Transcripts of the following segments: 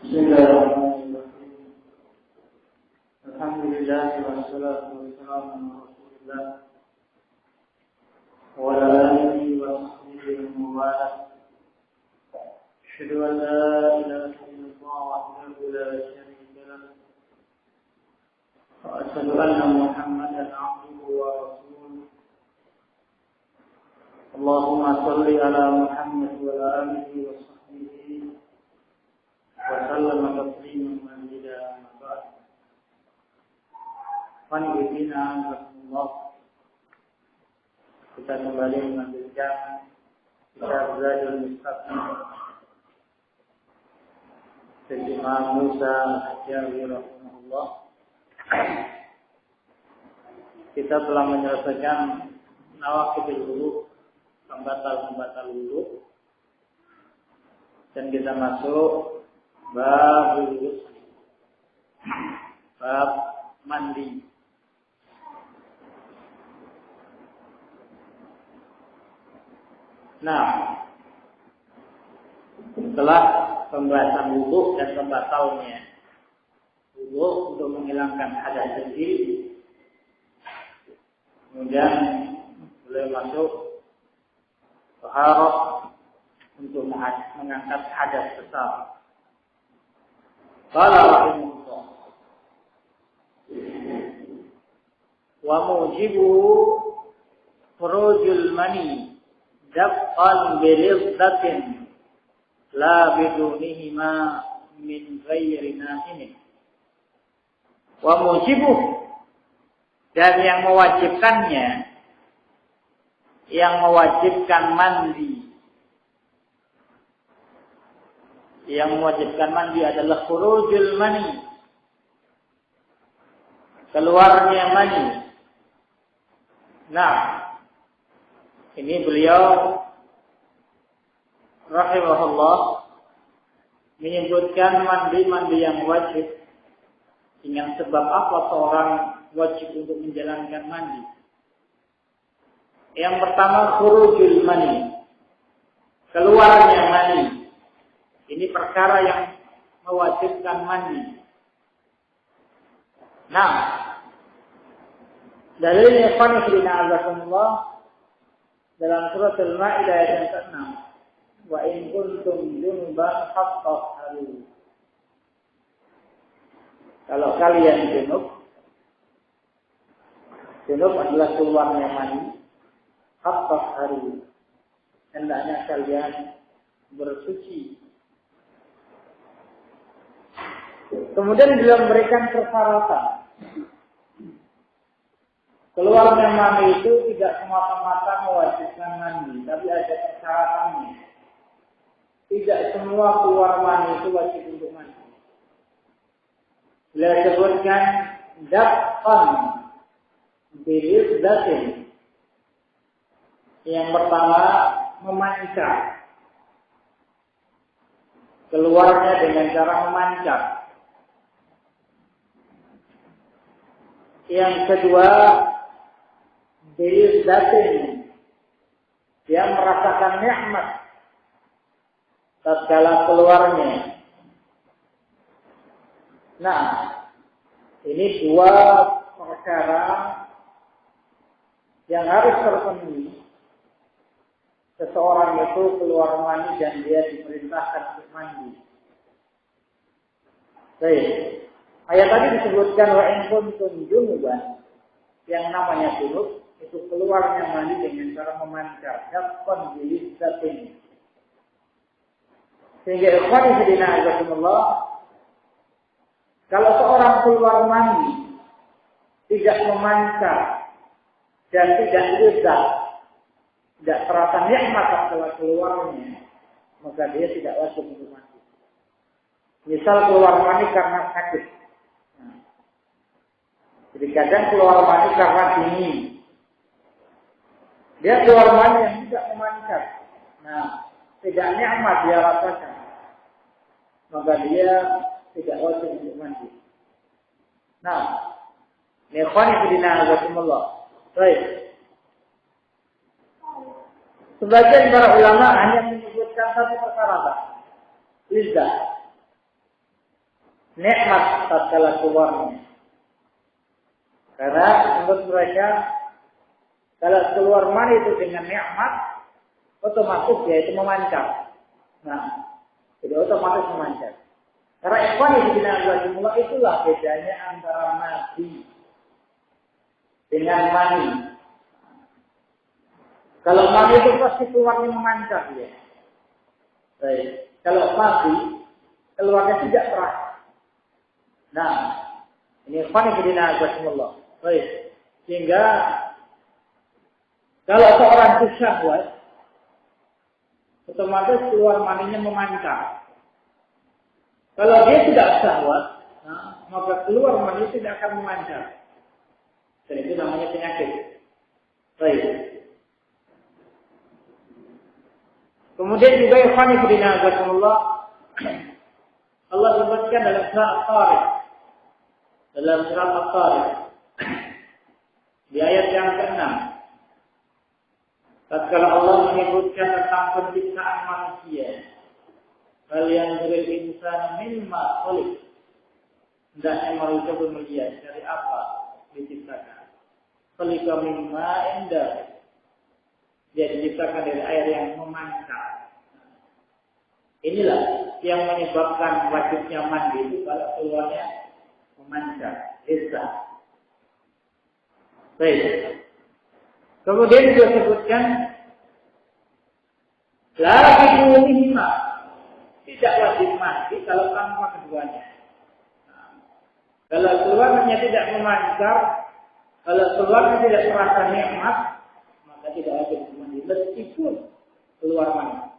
Bismillahirrahmanirrahim. Alhamdulillah wassalatu wassalamu ala Rasulillah wa ala alihi wa sahbihi wa barak. Asyhadu an la ilaha illallah wahdahu la syarika lahu wa asyhadu anna Muhammadan abduhu wa rasuluh. Allahumma shalli ala Muhammad wa ala alihi wa sahbihi wa sallam tasliman mazida amma ba'd. Wanibina Rasulullah, kita kembali melanjutkan kitab Zadul Mustaqim dari Imam Musa Al-Hajjawi rahimahullah. Kita telah menyelesaikan nawaqidul wudu, pembatal wudu, dan kita masuk bab wudu, bab mandi. Nah, setelah pembahasan wudu dan pembatalnya, wudu untuk menghilangkan hadas kecil, kemudian boleh masuk taharah untuk mengangkat hadas besar. Qala rahimahullah wa mujibu furujul mani daf'an birizdatin la bidunihima min ghairi nahimin. Wa mujibu, dan yang mewajibkannya, yang mewajibkan mandi, yang mewajibkan mandi adalah khurujul mani, keluarnya mani. Nah, ini beliau rahimahullah menyebutkan mandi-mandi yang wajib. Dengan sebab apa seorang wajib untuk menjalankan mandi? Yang pertama, khurujul mani, keluarnya mani. Ini perkara yang mewajibkan mandi. Nah, dalilnya qanifina azakumullah dalam surat Al-Maidah ayat yang ke-6. Wa in kuntum junuban fattahharu. Kalau kalian junub adalah keluarnya mani, fattahharu, hendaknya kalian bersuci. Kemudian beliau memberikan persyaratan. Keluarnya mani itu tidak semata-mata mewajibkan mandi, tapi ada persyaratannya. Tidak semua keluar mani itu wajib untuk mandi. Beliau sebutkan daf'an birizdatin. Yang pertama, memancar. Keluarnya dengan cara memancar. Yang kedua, birizdatin, dia merasakan nikmat tatkala keluarnya. Nah, ini dua perkara yang harus terpenuhi seseorang itu keluar mani dan dia diperintahkan untuk mandi. Baik. Ayat tadi disebutkan wa in kuntum junuban. Yang namanya junub itu keluarnya mani dengan cara memancar. Daf'an birizdatin. Sehingga ikhwan fillah azakumullah, kalau seorang keluar mani tidak memancar dan tidak lezat, tidak terasa nikmat setelah keluarnya, maka dia tidak wajib untuk mandi. Misal keluar mani karena sakit. Jadi kadang keluar mani karena dingin. Dia keluar mani yang tidak memancar. Nah, tidak nikmat dia rasakan. Maka dia tidak wajib untuk mandi. Nah, ikhwani fillah azakumullah. Baik. Sebagian para ulama hanya menyebutkan satu persyaratan, lidah. nikmat tatkala keluarnya. Karena menurut mereka kalau keluar mani itu dengan nikmat, otomatis dia itu memancar. Nah, jadi otomatis memancar. Karena ikhwan yang dinamakan itulah bedanya antara madi dengan mani. Kalau mani itu pasti keluarnya memancar dia. Baik. Kalau madi keluarnya tidak terasa. Nah, ini ikhwan yang dinamakan. Baik. Sehingga kalau seorang itu syahwat, otomatis keluar maninya memancar. Kalau dia tidak syahwat, maka keluar mani tidak akan memancar. Dan itu namanya penyakit. Baik. Kemudian juga ikhwan fillah Allah, Allah sebutkan dalam surah At-Tariq. Dalam surah At-Tariq di ayat yang ke-6. Tatkala Allah menyebutkan tentang penciptaan manusia, kalian beri insan mimma khuliq. Hendaknya manusia melihat dari apa diciptakan. Khuliqa mimma indah. Dia diciptakan dari air yang memancar. Inilah yang menyebabkan wajibnya mandi itu kalau keluarnya memancar. Isa. Baik. Kemudian juga sebutkan lagi bunihima. Tidak wajib mandi kalau tanpa keduanya. Kalau keluarnya tidak memancar, kalau keluarnya tidak terasa nikmat, maka tidak wajib mandi meskipun keluar mani.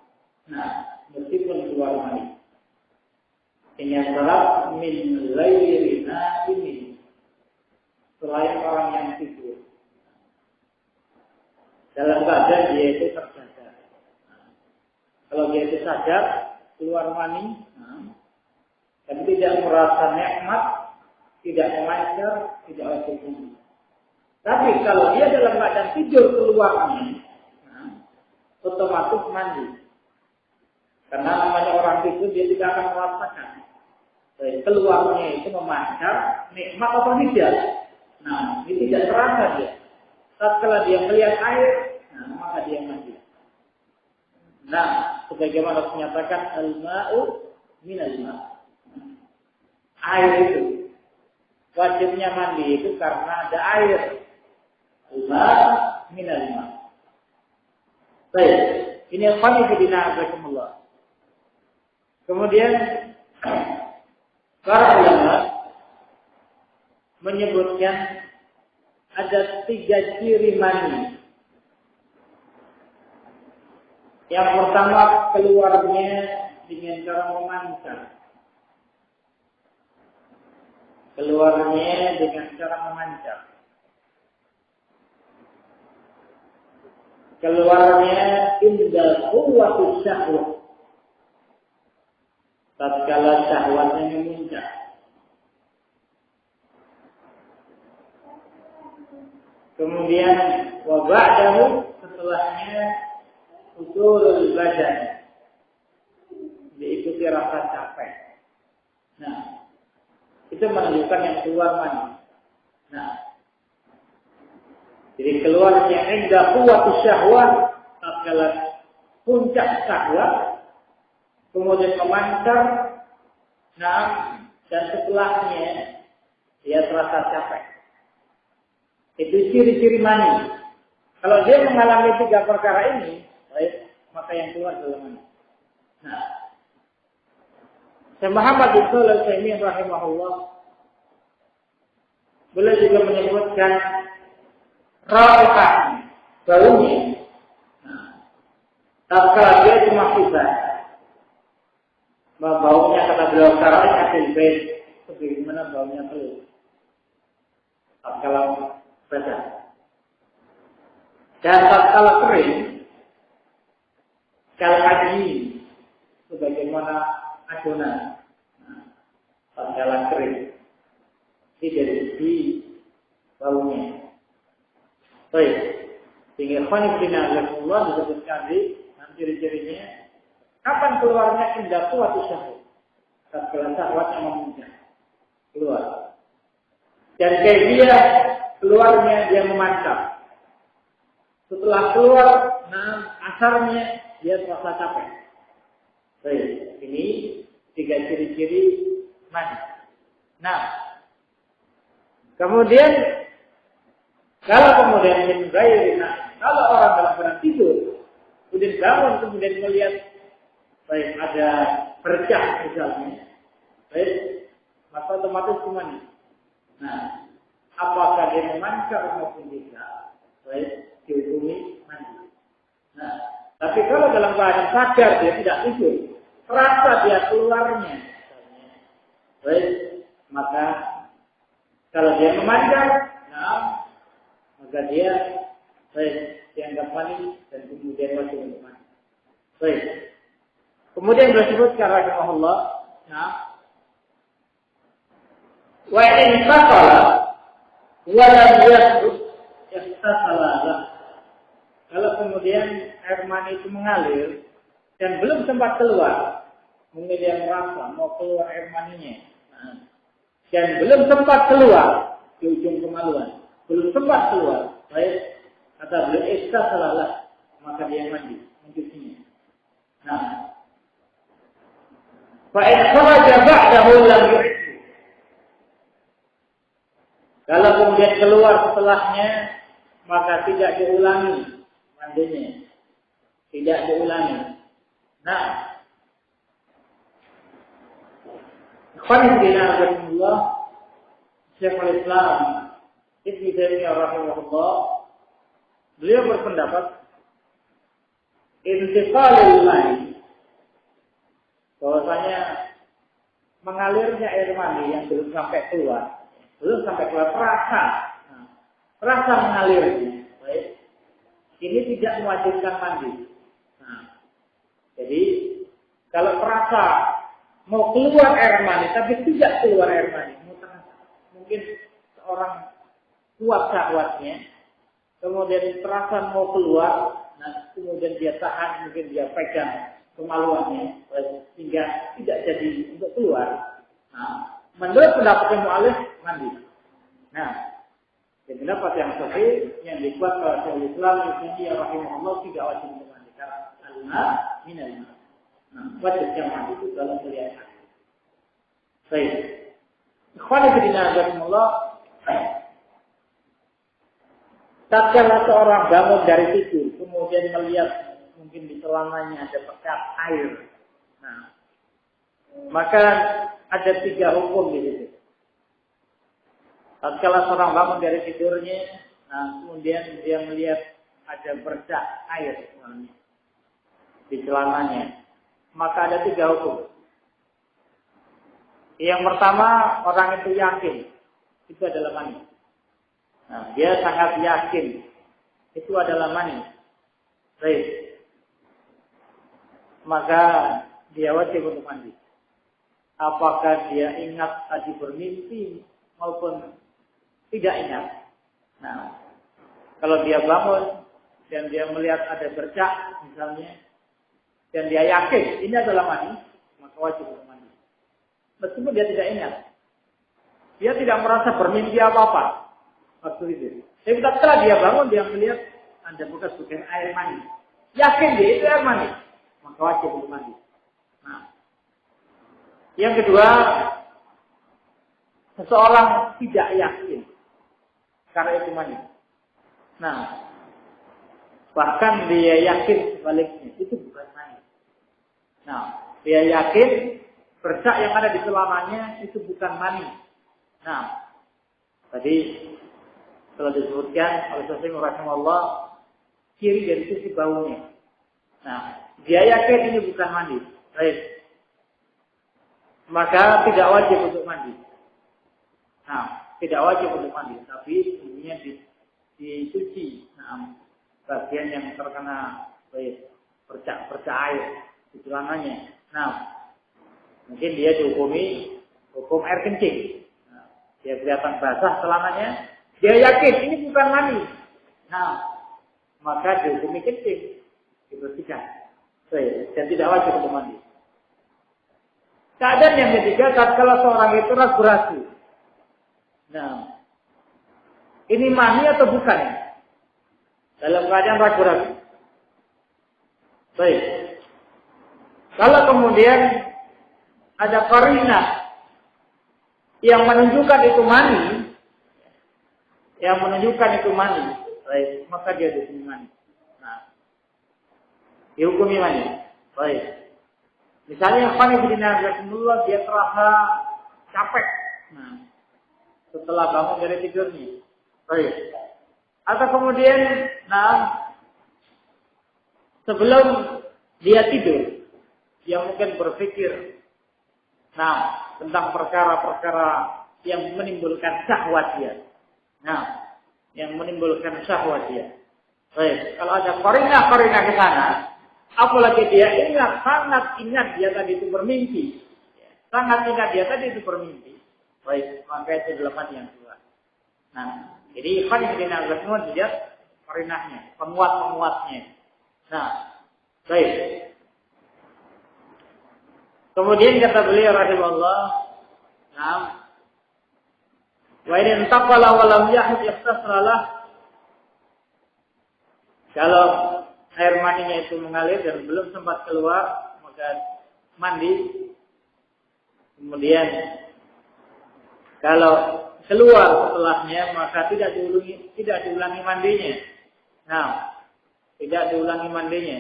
Nah, meskipun keluar mani. Ini adalah min ghairi naimin. Selain orang yang tidur. Dalam keadaan dia itu tersadar. Kalau dia itu sadar, keluar mani, tapi tidak merasa nikmat, tidak memancar, tidak wajib mandi. Tapi kalau dia dalam keadaan tidur keluarnya, otomatis mandi. Karena namanya orang tidur dia tidak akan merasakan. Keluarnya itu memancar, nikmat atau tidak. Nah, ini tidak terasa dia. Setelah dia melihat air, maka dia mandi. Nah, sebagaimana menyatakan al-ma'u minal ma'. Air itu wajibnya mandi itu karena ada air. Al-ma'u minal ma'. Baik, ini yang dinamakan. Kemudian para ulama menyebutkan ada 3 ciri mani. Yang pertama, keluarnya dengan cara memancar. Keluarnya dengan cara memancar. Keluarnya inda quwwatus syahwah. Tatkala syahwatnya memuncak. Kemudian wa ba'dahu, setelahnya usulul badan, diikuti rasa capek. Nah, itu menunjukkan yang keluar mani. Nah, jadi keluar yang indah quwwatus syahwat, tatkala puncak syahwat, kemudian memancar, nah, dan setelahnya dia terasa capek. Itu ciri-ciri mani. Kalau dia mengalami 3 perkara ini, baik, maka yang keluar adalah mani. Nah, Syekh Muhammad bin Shalih Al-Utsaimin rahimahullah, beliau juga menyebutkan raihah, baunya. Nah, tatkala dia cuma tiba, baunya kata beliau sekarang akhir bait, sebagaimana baunya telur. Tatkala basah. Dan tatkala kering, kalhaji, sebagaimana adonan. Tatkala kering, tidak di baunya. Baik, sehingga khonifina Allah disebutkan di ciri-cirinya. Kapan keluarnya indah quwwatus syahwat? Tatkala syahwatnya memuncak. keluar. Dan dia keluarnya dia memantap. Setelah keluar, asarnya dia terasa capek. Baik, ini 3 ciri-ciri mandi. Nah, kemudian kalau kalau orang dalam keadaan tidur, kemudian bangun, kemudian melihat baik ada bercak misalnya, baik, maka otomatis mandi. Nah, apakah dia memancar maupun tidak, baik, dihukumi mandi. Nah, tapi kalau dalam keadaan sadar dia tidak tidur, terasa dia keluarnya, baik, maka kalau dia memancar, maka dia baik dianggap mandi dan kemudian wajib untuk mandi. Baik. Kemudian disebutkan rahimahullah, wa in taqala wa lam yasbut yastasalah. Kalau kemudian air mani itu mengalir dan belum sempat keluar, mungkin dia merasa mau keluar air maninya, dan belum sempat keluar di ujung kemaluan, belum sempat keluar, baik, kata beliau istasalah, maka dia mandi, mencucinya. Nah, fa'in kharaja ba'dahu lam yu'idhu. Kalau kemudian keluar setelahnya, maka tidak diulangi mandinya. Tidak diulangi. Nah, Alhamdulillah, Syekhul Islam Ibnu Taimiyah rahimahullah, beliau berpendapat intiqalul mani, bahwasanya mengalirnya air mani yang belum sampai keluar terasa mengalirnya, baik, ini tidak mewajibkan mandi. Nah, jadi kalau terasa mau keluar air mani tapi tidak keluar air mani, mungkin seorang kuat syahwatnya, kemudian terasa mau keluar, kemudian dia tahan, mungkin dia pegang kemaluannya sehingga tidak jadi untuk keluar. Nah, menurut pendapat yang mu'alif, mandi. Nah, yang pendapat yang sahih yang dibuat oleh Syekhul Islam Ibnu Taimiyah rahimahullah tidak wajib untuk mandi karena al-ma minal ma. Nah, wajib yang mandi itu dalam melihat air. Baik. Ikhwan fillah rahimakumullah. Tatkala seorang bangun dari tidur, kemudian melihat mungkin di celananya ada bekas air. Nah, maka ada 3 hukum di situ. Tatkala seorang bangun dari tidurnya, kemudian dia melihat ada bercak air di celananya, maka ada 3 hukum. Yang pertama, orang itu yakin itu adalah mani. Nah, dia sangat yakin itu adalah mani. Baik. Maka dia wajib untuk mandi. Apakah dia ingat tadi bermimpi maupun tidak ingat. Nah, kalau dia bangun dan dia melihat ada bercak misalnya, dan dia yakin ini adalah mani, maka wajib untuk mandi. Meskipun dia tidak ingat, dia tidak merasa bermimpi apa-apa waktu itu. Tapi setelah dia bangun, dia melihat ada bekas-bekas air mani, yakin dia itu air mani, maka wajib untuk mandi. Nah, yang kedua, seseorang tidak yakin karena itu mani. Nah, bahkan dia yakin sebaliknya itu bukan mani. Nah, dia yakin bercak yang ada di celananya itu bukan mani. Nah, tadi telah disebutkan oleh Syekh rahimahullah ciri dari sisi baunya. Nah, dia yakin ini bukan mani. Baik. Maka tidak wajib untuk mandi. Nah, tidak wajib untuk mandi, tapi sebenarnya dicuci. Nah, bagian yang terkena bercak air di celananya. Nah, mungkin dia dihukumi hukum air kencing. Nah, dia kelihatan basah celananya, dia yakin ini bukan mani. Nah, maka dihukumi kencing, dibersihkan. Dan tidak wajib untuk mandi. Keadaan yang ketiga, kalau seorang itu ragu-ragu, Nah, ini mani atau bukan? Dalam keadaan ragu-ragu. Baik. Kalau kemudian ada qarinah yang menunjukkan itu mani, baik, maka dia dihukumi mani. Nah, dihukumi mani. Baik. Misalnya Rasulullah dia terasa capek. Nah, setelah bangun dari tidurnya. Baik. Atau kemudian, sebelum dia tidur, dia mungkin berpikir, tentang perkara-perkara yang menimbulkan syahwat dia. Baik. Kalau ada qarinah ke sana, apalagi dia sangat ingat dia tadi itu bermimpi. Baik, maka itu adalah yang keluar. Nah, jadi semua dilihat qarinahnya, penguat-penguatnya. Nah, baik. Kemudian kata beliau rahimahullah, wa in taqala wa lam yahid yastasralah. Kalau air maninya itu mengalir dan belum sempat keluar, maka mandi. Kemudian kalau keluar setelahnya, maka tidak diulangi mandinya. Tidak diulangi mandinya.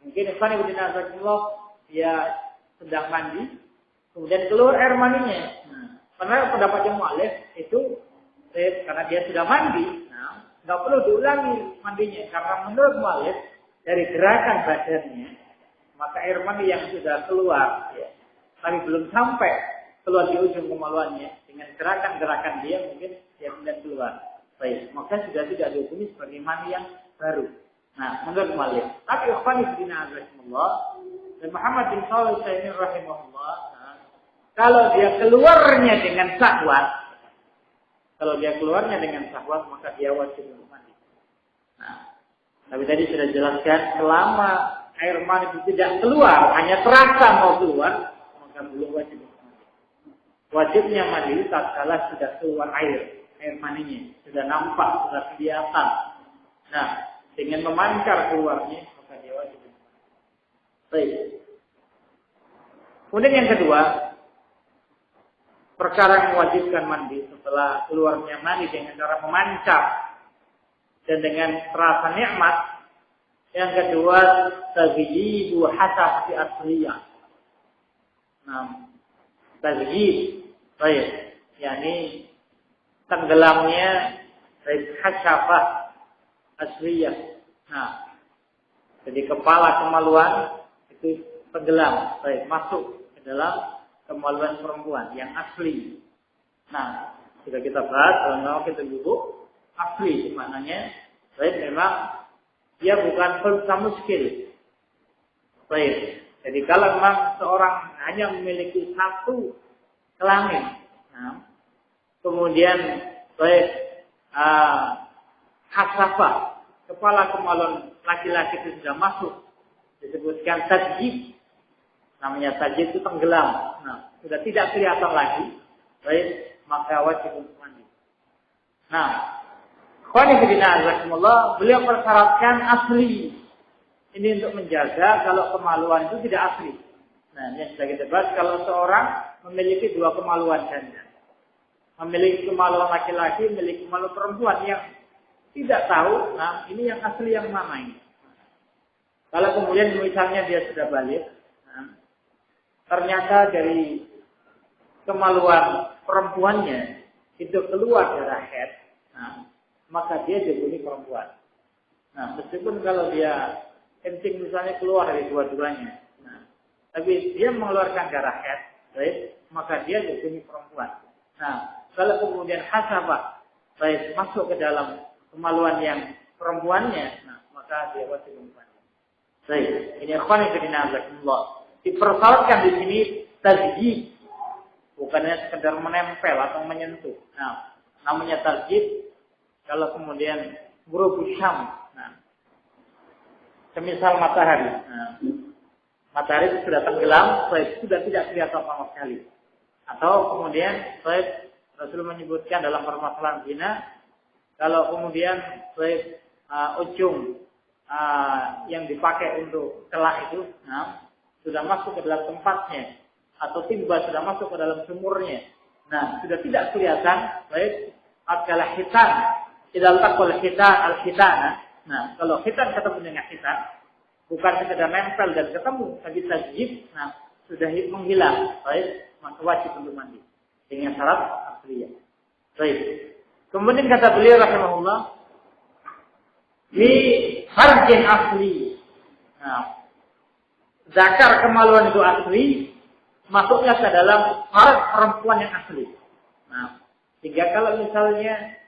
Mungkin ikhwan ibn Azzaqullah dia sedang mandi, kemudian keluar air maninya. Karena pendapat mu'allif itu karena dia sudah mandi, nggak perlu diulangi mandinya. Karena menurut mu'allif dari gerakan badannya, maka air mani yang sudah keluar, tapi belum sampai keluar di ujung kemaluannya, dengan gerakan-gerakan dia mungkin dia kemudian keluar. Baik, maka sudah tidak dihukumi sebagai mani yang baru. Nah, menurut mu'allif. Tapi ikhwan fillah dan Muhammad bin Shalih Al-Utsaimin rahimahullah, kalau dia keluarnya dengan syahwat, maka dia wajib untuk mandi. Tapi tadi sudah jelaskan, selama air mani itu tidak keluar, hanya terasa mau keluar, maka belum wajib untuk mandi. Wajibnya mandi tatkala sudah keluar air maninya, sudah nampak, sudah kelihatan. Dengan memancar keluarnya, maka dia wajib untuk mandi. Baik. Kemudian yang kedua, perkara yang mewajibkan mandi setelah keluarnya mani dengan cara memancar dan dengan terasa nikmat. Yang kedua, taghyibu hasab fi asliyah. Taghyibu, baik, yakni tenggelamnya dari hasyafah asliyah. Jadi kepala kemaluan itu tenggelam, baik, masuk ke dalam kemaluan perempuan yang asli. Sudah kita bahas kalau kita dulu asli maknanya, baik, memang dia bukan hulsa muskil. Baik. Jadi kalau memang seorang hanya memiliki satu kelamin, kemudian baik hasafah, kepala kemaluan laki-laki itu sudah masuk, disebutkan tajjid. Namanya tajjid itu tenggelam. Sudah tidak kelihatan lagi, baik, maka wajib untuk mandi. Beliau persyaratkan asli. Ini untuk menjaga kalau kemaluan itu tidak asli. Ini sudah kita bahas, kalau seorang memiliki dua kemaluan ganda. Memiliki kemaluan laki-laki, memiliki kemaluan perempuan yang tidak tahu, ini yang asli yang mana ini. Kalau kemudian misalnya dia sudah balik, ternyata dari kemaluan perempuannya itu keluar darah haid, maka dia dihukumi perempuan. Meskipun kalau dia kencing misalnya keluar dari dua-duanya, tapi dia mengeluarkan darah haid, baik, maka dia dihukumi perempuan. Kalau kemudian hasabah, baik, masuk ke dalam kemaluan yang perempuannya, maka dia wajib untuk mandi. Baik, ini ikhwan fillah, dipersyaratkan di sini tazyid, bukannya sekedar menempel atau menyentuh. Namanya tazyid kalau kemudian ghurub syam. Semisal matahari. Matahari itu sudah tenggelam, baik, sudah tidak kelihatan sama sekali. Atau kemudian baik Rasul menyebutkan dalam permasalahan zina, kalau kemudian ujung yang dipakai untuk celak itu sudah masuk ke dalam tempatnya atau timba sudah masuk ke dalam sumurnya, sudah tidak kelihatan, adalah hitan, tidak takul hitan al-hitan. Kalau hitan ketemu dengan hitan, bukan sekedar nempel dan ketemu, tapi tajib, sudah menghilang, maka wajib untuk mandi dengan syarat asliyah. Baik. Kemudian kata beliau rahimahullah, di farjin asli. Zakar kemaluan itu asli, masuknya ke dalam farj perempuan yang asli. Sehingga kalau misalnya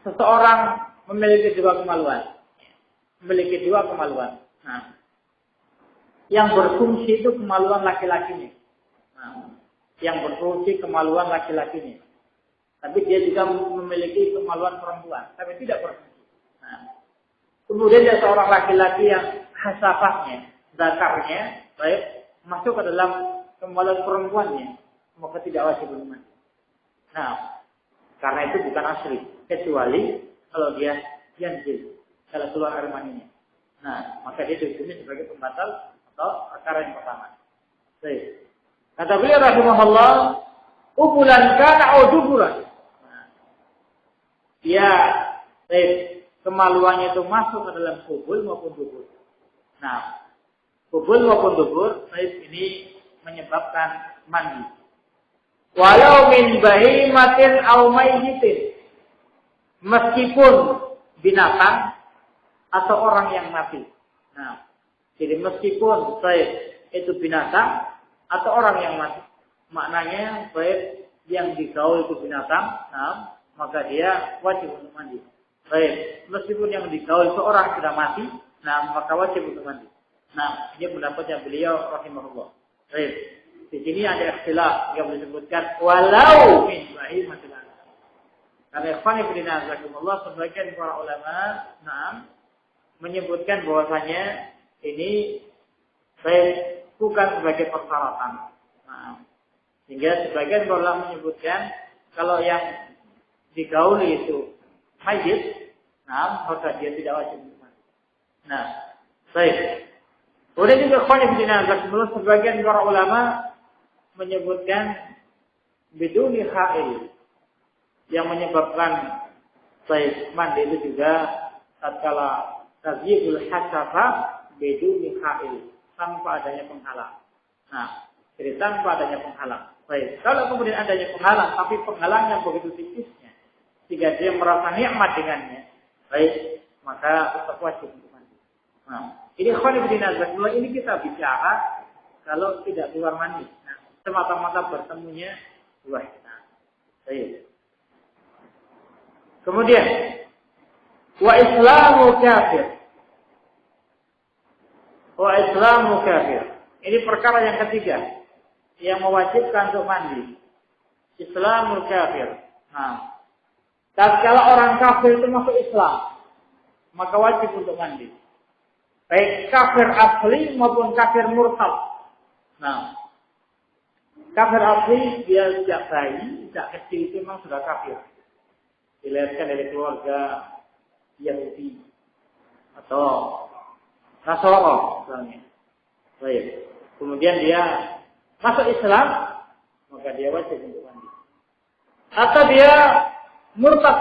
seseorang memiliki dua kemaluan, yang berfungsi itu kemaluan laki-lakinya. Yang berfungsi kemaluan laki-lakinya. Tapi dia juga memiliki kemaluan perempuan, tapi tidak berfungsi. Kemudian ada seorang laki-laki yang hasafahnya, zakarnya, masuk ke dalam kemaluan perempuannya, maka tidak wajib mandi. Karena itu bukan asli, kecuali kalau dia yanjil, kalau keluar air maninya. Maka dia dihukumnya sebagai pembatal atau perkara yang pertama. Baik. Kata beliau rahimahullah, ubulan kana au duburan. Kemaluannya itu masuk ke dalam kubul maupun dubur. Kubul maupun dubur, ini menyebabkan mandi. Walau min bahimatin au mayyitin. Meskipun binatang atau orang yang mati. Jadi meskipun itu binatang atau orang yang mati. Maknanya yang digaul itu binatang, maka dia wajib untuk mandi. Meskipun yang digaul seorang sudah mati, maka wajib untuk mandi. Ini pendapatnya beliau rahimahullah. Di sini ada ikhtilaf yang disebutkan walau min bahimatil an'am. Karena ikhwan fillah jazakumullah, sebagian para ulama menyebutkan bahwasanya ini bukan sebagai persyaratan. Sehingga sebagian para ulama menyebutkan kalau yang digauli itu mayyit, maka dia tidak wajib mandi. Baik. Kemudian juga ikhwan fillah jazakumullah, sebagian para ulama menyebutkan biduni hail yang menyebabkan mandi itu juga tatkala tazyibul hasafa biduni hail, tanpa adanya penghalang. Jadi tanpa adanya penghalang. Kalau kemudian adanya penghalang, tapi penghalang yang begitu tipisnya, sehingga dia merasa nikmat dengannya, maka tetap wajib untuk mandi. Ini khonibdinazatullah, ini kita bicara kalau tidak keluar mandi. Semata-mata bertemunya dua. Kemudian wa islamu kafir. Ini perkara yang ketiga yang mewajibkan untuk mandi. Islamul kafir. Tatkala orang kafir itu masuk Islam, maka wajib untuk mandi. Baik kafir asli maupun kafir murtad. Kafir asli dia sejak bayi, sejak kecil itu memang sudah kafir. Dilahirkan dari keluarga Yahudi atau Nasrani misalnya. Kemudian dia masuk Islam, maka dia wajib untuk mandi. Atau dia murtad.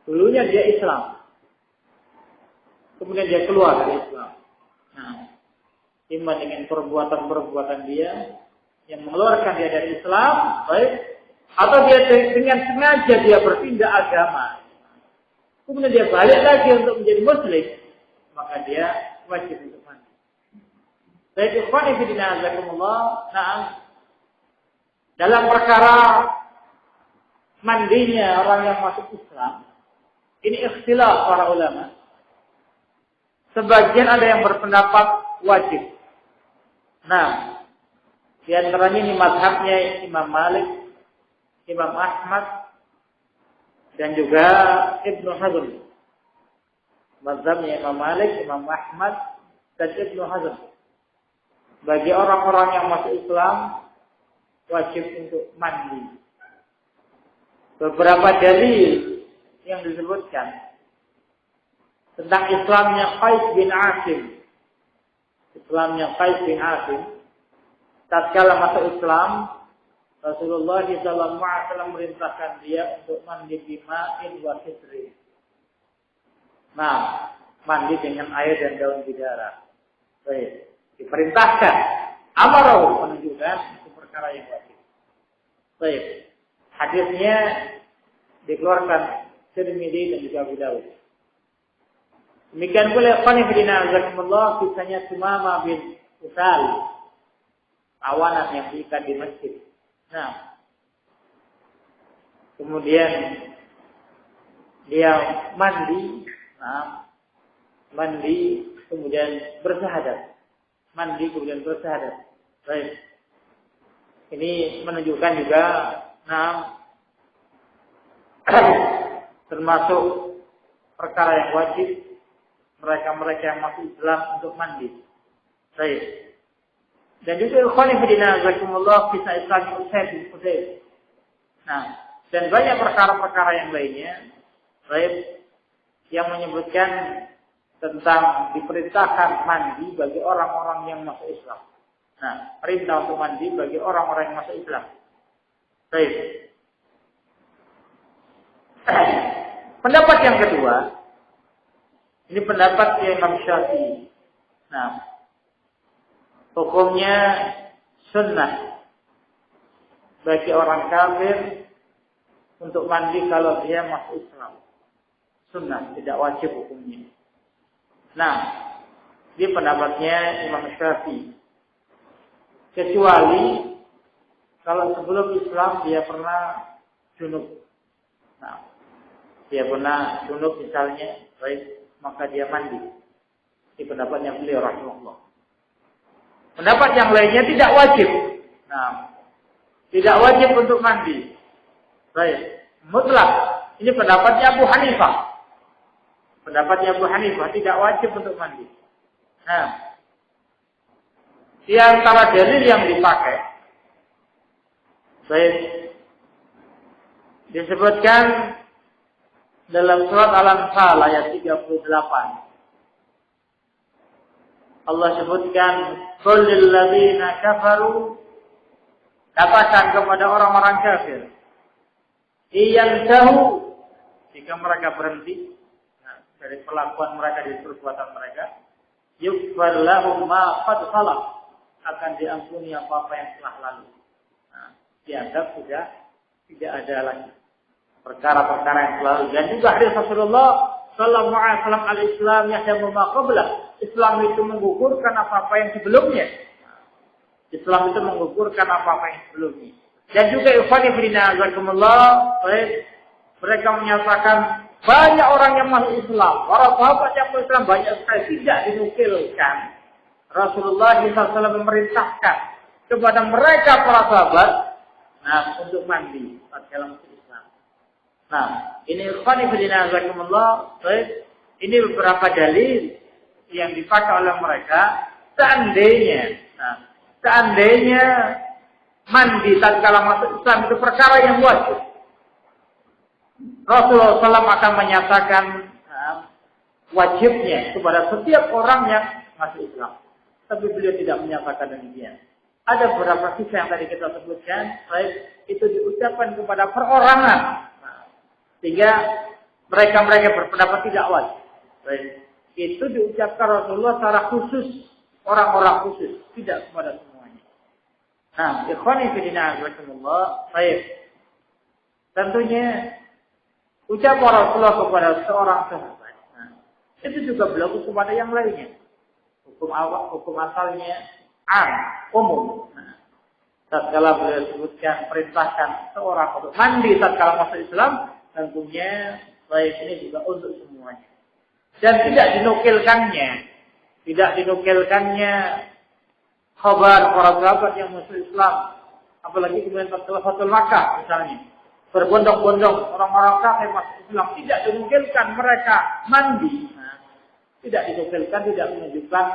Dulunya dia Islam. Kemudian dia keluar dari Islam. Iman dengan perbuatan-perbuatan dia yang mengeluarkan dia dari Islam, atau dia dengan sengaja dia berpindah agama. Kemudian dia balik lagi untuk menjadi Muslim, maka dia wajib untuk mandi. Ikhwan fillah jazakumullah, dalam perkara mandinya orang yang masuk Islam, ini ikhtilaf para ulama. Sebagian ada yang berpendapat wajib. Di antaranya ini mazhabnya Imam Malik, Imam Ahmad, dan juga Ibnu Hazm. Mazhabnya Imam Malik, Imam Ahmad, dan Ibnu Hazm. Bagi orang-orang yang masuk Islam, wajib untuk mandi. Beberapa dalil yang disebutkan tentang Islamnya Qais bin Asim. Islamnya Qais bin Asim. Tatkala masuk Islam, Rasulullah SAW merintahkan dia untuk mandi bima'in wa sidri. Nah, mandi dengan air dan daun bidara. Baik, diperintahkan. Amarahu, menunjukkan itu perkara yang wajib. Baik, hadisnya dikeluarkan Tirmidzi dan juga Abu Dawud. Demikian pula qanifidina azakumullah kisahnya Sumamah bin Usal, awanan yang diikat di masjid. Nah, kemudian dia mandi, kemudian bersyahadat. Mandi kemudian bersyahadat. Baik. Ini menunjukkan juga, termasuk perkara yang wajib mereka-mereka yang masuk Islam untuk mandi. Baik. Dan juga ikhwan fillah jazakumullah kisah Islam Usaid bin Hudayr. Nah, dan banyak perkara-perkara yang lainnya, baik, yang menyebutkan tentang diperintahkan mandi bagi orang-orang yang masuk Islam. Nah, perintah untuk mandi bagi orang-orang yang masuk Islam. Baik. Pendapat yang kedua, ini pendapat Imam Syafi'i. Nah, hukumnya sunnah bagi orang kafir untuk mandi kalau dia masuk Islam. Sunnah, tidak wajib hukumnya. Nah, ini pendapatnya Imam Syafi'i. Kecuali kalau sebelum Islam dia pernah junub. Nah, dia pernah junub misalnya, baik, maka dia mandi. Ini pendapatnya beliau rahimahullah. Pendapat yang lainnya tidak wajib. Nah, tidak wajib untuk mandi. Baik, mutlak. Ini pendapatnya Abu Hanifah. Pendapatnya Abu Hanifah tidak wajib untuk mandi. Nah, di antara dalil yang dipakai, baik, disebutkan dalam surat Al-Anfal ayat 38. Allah sebutkan, "Qul lil ladzina kafaru", katakan kepada orang-orang kafir, "Iyantahu", jika mereka berhenti dari perlakuan mereka, dari perbuatan mereka, "yughfar lahum ma qad salaf", akan diampuni apa-apa yang telah lalu. Nah, dianggap sudah tidak ada lagi perkara-perkara yang telah lalu. Dan juga hadis Rasulullah sallallahu alaihi wasallam, al-Islam yahdamu ma qablah. Islam itu menggugurkan apa-apa yang sebelumnya. Islam itu menggugurkan apa-apa yang sebelumnya. Dan juga ikhwan fillah jazakumullah, mereka menyatakan banyak orang yang masuk Islam. Para sahabat yang masuk Islam banyak sekali, tidak dinukilkan. Rasulullah SAW memerintahkan kepada mereka para sahabat, nah, untuk mandi dalam masuk Islam. Nah, ini ikhwan fillah jazakumullah, ini beberapa dalil yang dipakai oleh mereka. Seandainya mandi tatkala masuk Islam itu perkara yang wajib, Rasulullah SAW akan menyatakan wajibnya kepada setiap orang yang masuk Islam. Tapi beliau tidak menyatakan demikian. Ada beberapa kisah yang tadi kita sebutkan, itu diucapkan kepada perorangan, sehingga mereka berpendapat tidak wajib. Itu diucapkan Rasulullah secara khusus, orang-orang khusus, tidak kepada semuanya. Nah, ikhwani fillah jazakumullah, tentunya ucapan Rasulullah kepada seorang sahabat, itu juga berlaku kepada yang lainnya. Hukum asalnya umum. Tatkala beliau sebutkan perintahkan seorang untuk mandi tatkala masuk Islam, tentunya ini juga untuk semuanya. Dan tidak dinukilkannya kabar para sahabat yang masuk Islam, apalagi kemudian tatkala Fathul Makkah misalnya, berbondong-bondong orang-orang kafir masuk Islam, tidak dinukilkan mereka mandi. Tidak dinukilkan, tidak menunjukkan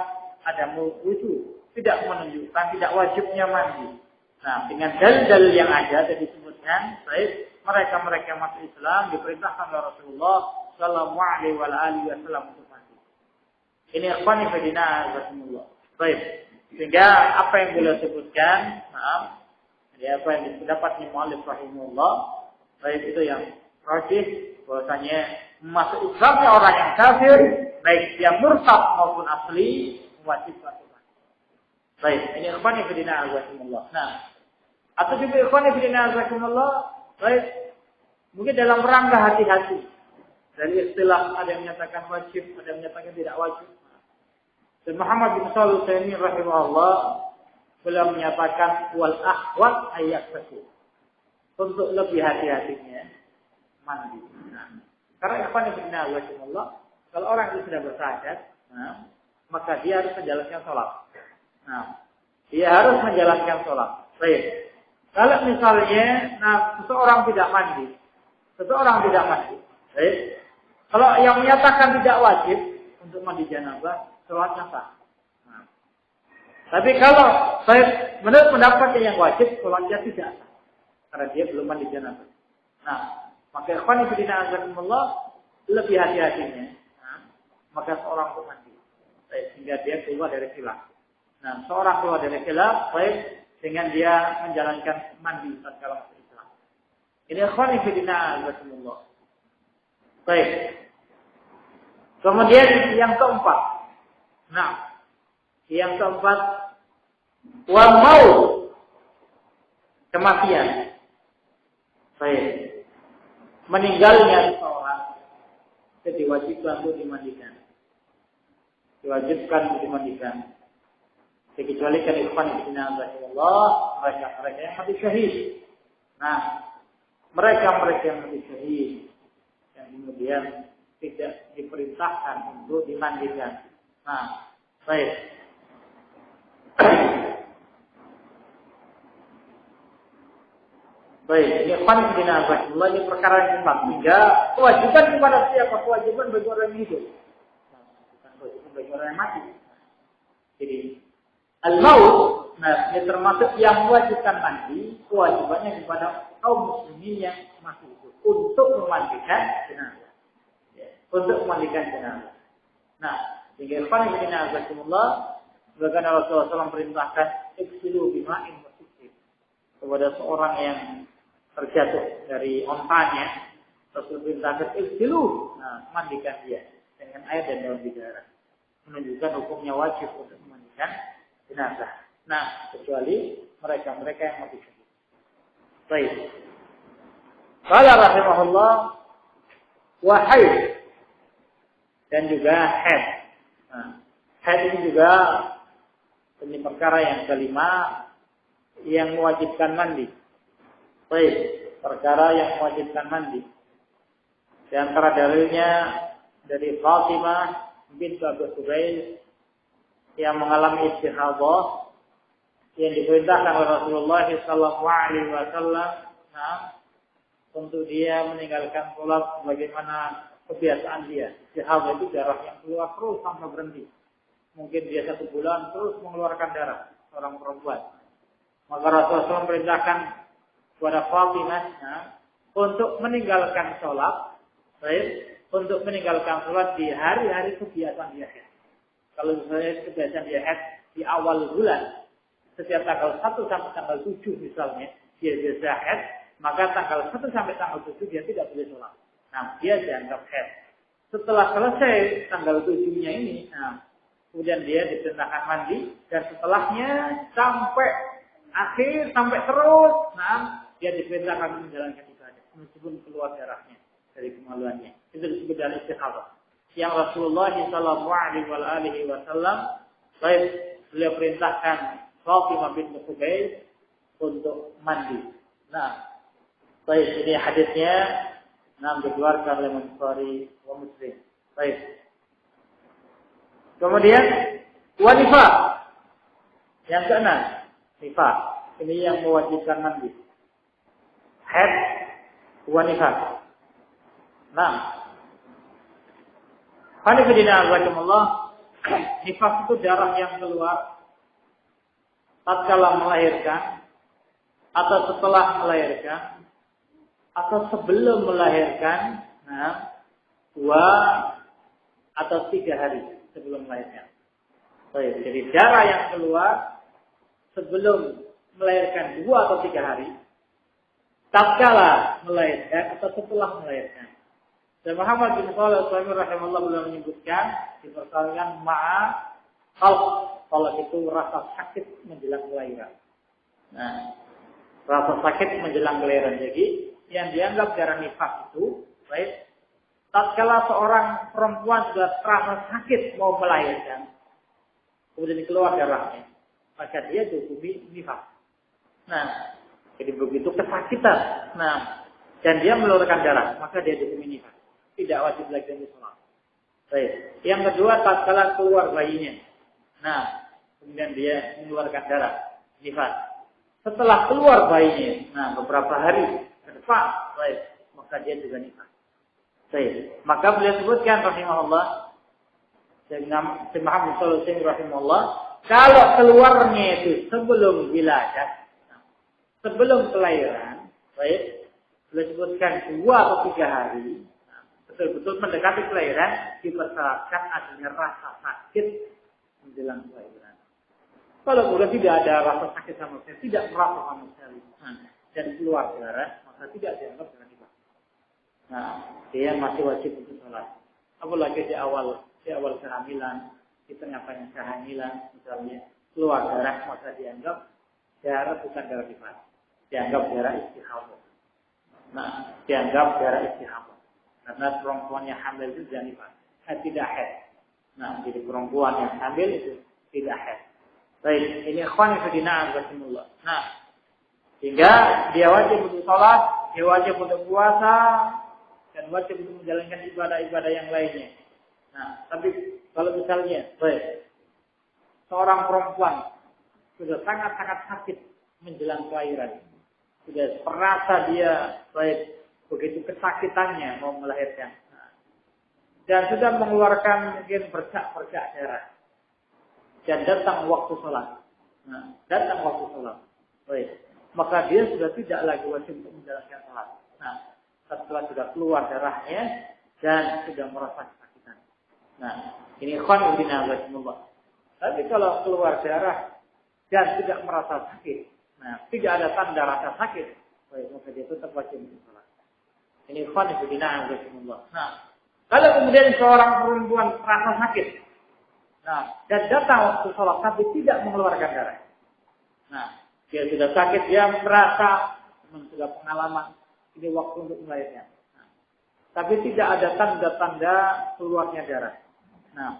ada wudu, tidak menunjukkan tidak wajibnya mandi. Nah, dengan dalil-dalil yang ada tadi disebutkan, baik mereka-mereka yang masuk Islam diperintahkan oleh Rasulullah sallallahu alaihi wasallam untuk mati. Ini ikhwani fillah rahimakumullah. Baik. Sehingga apa yang beliau sebutkan, jadi apa yang didapatnya muallif rahimahullah, baik itu yang rajih bahwasanya masuk Islamnya orang yang kafir, baik dia murtad maupun asli, wajib mati. Baik, ini ikhwani fillah rahimakumullah. Nah, atau juga ikhwani fillah rahimakumullah, baik mungkin dalam rangka hati-hati. Dari istilah ada yang menyatakan wajib, ada yang menyatakan tidak wajib. Dan Muhammad bin Shalih Al-Utsaimin rahimahullah beliau menyatakan wal ahwat ayat tersebut. Untuk lebih hati-hatinya mandi. Nah, karena ikhwan fillah rahimakumullah, kalau orang itu sudah bersyahadat, maka dia harus menjalankan sholat. Nah, dia harus menjalankan sholat. Baik. Kalau misalnya, seseorang tidak mandi, baik. Kalau yang menyatakan tidak wajib untuk mandi janabah, sholatnya sah. Nah. Tapi kalau menurut pendapatnya yang wajib, sholatnya tidak sah, karena dia belum mandi janabah. Nah, maka ikhwan fillah azakumullah lebih hati-hatinya. Maka seorang untuk mandi, baik, sehingga dia keluar dari khilaf. Nah, seorang keluar dari khilaf, baik, dengan dia menjalankan mandi tatkala masuk Islam. Ini ikhwan fillah azakumullah. Baik. Kemudian yang keempat. Nah, yang keempat, wal maut, kematian. Baik. Meninggalnya seorang itu diwajibkan untuk dimandikan. Dikecualikan ikhwan fillah rahimallah, mereka yang mati syahid. Nah, mereka yang mati syahid yang kemudian tidak diperintahkan untuk dimandikan. Nah, baik. Baik, ini ikhwan fillah rahimallah, ini perkara yang keempat. Sehingga kewajiban kepada siapa? Kewajiban bagi orang yang hidup. Bukan kewajiban bagi orang yang mati. Jadi al-maut, ini termasuk yang mewajibkan mandi, kewajibannya kepada kaum muslimin yang masih hidup untuk memandikan jenazah. Ya, untuk memandikan jenazah. Nah, sehingga ikhwan fillah rahimakumullah, sebagaimana Rasulullah SAW perintahkan iksilu bima'in wa sittin kepada seorang yang terjatuh dari ontanya, Rasul perintahkan iksilu, mandikan dia dengan air dan daun bidara, menunjukkan hukumnya wajib untuk memandikan jenazah. Nah, kecuali mereka yang mati syahid. Baik. Qala rahimahullah wa haid, dan juga haid. Nah, haid ini juga ini perkara yang kelima yang mewajibkan mandi. Baik, perkara yang mewajibkan mandi. Di antara dalilnya dari Fatimah binti Abu Subair yang mengalami istihadah yang diperintahkan oleh Rasulullah sallallahu alaihi wasallam untuk dia meninggalkan sholat sebagaimana kebiasaan dia. Istihadah itu darah yang keluar terus sampai berhenti. Mungkin dia 1 bulan terus mengeluarkan darah, seorang perempuan. Maka Rasulullah SAW perintahkan kepada Fatimah untuk meninggalkan sholat, untuk meninggalkan sholat di hari-hari kebiasaan dia. Kalau misalnya kebiasaan dia di awal bulan, setiap tanggal 1 sampai tanggal 7 misalnya, dia biasa haid, maka tanggal 1 sampai tanggal 7 dia tidak boleh sholat. Nah, dia dianggap haid. Setelah selesai tanggal 7-nya ini, kemudian dia diperintahkan mandi, dan setelahnya sampai akhir, sampai terus, dia diperintahkan menjalankan ibadah, meskipun keluar darahnya dari kemaluannya. Itu disebut dari istihadah. Yang Rasulullah SAW, beliau perintahkan Fatimah binti Khubayb untuk mandi. Nah, ini hadisnya dikeluarkan oleh Bukhari wa Muslim. Baik. Kemudian wanifah. Yang keenam, nifah. Ini yang mewajibkan mandi. Haid, wanifah. Nah, Alhamdulillah, nifas itu darah yang keluar tatkala melahirkan atau setelah melahirkan, atau sebelum melahirkan, 2 atau 3 hari sebelum melahirkan. Jadi darah yang keluar sebelum melahirkan 2 atau 3 hari, tatkala melahirkan atau setelah melahirkan. Dan Muhammad bin Shalih Al-Utsaimin rahimahullah beliau menyebutkan dipersoalkan kalau itu rasa sakit menjelang kelahiran. Rasa sakit menjelang kelahiran. Jadi yang dianggap darah nifas itu, baik, tatkala seorang perempuan sudah terasa sakit mau melahirkan, kemudian keluar darahnya, maka dia dihukumi nifas. Jadi begitu kesakitan, dan dia mengeluarkan darah, maka dia dihukumi nifas. Tidak wajib lagi sholat. Baik. Yang kedua, tatkala keluar bayinya, kemudian dia mengeluarkan darah, nifas. Setelah keluar bayinya, beberapa hari ke depan, baik, maka dia juga nifas. Baik. Maka beliau sebutkan rahimahullah, Syekh Muhammad Shalih Al-Utsaimin rahimahullah, kalau keluarnya itu sebelum wiladah, sebelum kelahiran, baik, beliau sebutkan 2 atau 3 hari, betul-betul mendekati kelahiran, dipersyaratkan adanya rasa sakit menjelang kelahiran. Kalau boleh tidak ada rasa sakit sama sekali, tidak merasa sama sekali, dan keluar darah, maka tidak dianggap dengan nifas. Dia masih wajib untuk sholat. Apalagi di awal kehamilan, di tengah-tengah kehamilan, misalnya keluar darah, maka dianggap darah bukan darah nifas, dianggap darah istihadah. Dianggap darah istihadah. Karena perempuan yang hamil itu tidak nifas, tidak haid. Jadi perempuan yang hamil itu tidak haid. Baik, ini ikhwan fillah rahimakumullah. Sehingga dia wajib untuk sholat, dia wajib untuk puasa, dan wajib untuk menjalankan ibadah-ibadah yang lainnya. Tapi kalau misalnya, baik, seorang perempuan sudah sangat-sangat sakit menjelang kelahiran, sudah merasa dia baik begitu kesakitannya mau melahirkan, dan sudah mengeluarkan mungkin bercak-bercak darah, dan datang waktu sholat, baik, maka dia sudah tidak lagi wajib untuk menjalankan sholat. Setelah sudah keluar darahnya dan sudah merasa kesakitan. Ini ikhwan fillah rahimakumullah. Tapi kalau keluar darah dan tidak merasa sakit, tidak ada tanda rasa sakit, baik, maka dia tetap wajib untuk sholat. Ini ikhwan fillah rahimakumullah. Kalau kemudian seorang perempuan merasa sakit, dan datang waktu sholat tapi tidak mengeluarkan darah, dia sudah sakit, dia merasa sudah pengalaman ini waktu untuk melahirkan, tapi tidak ada tanda-tanda keluarnya darah.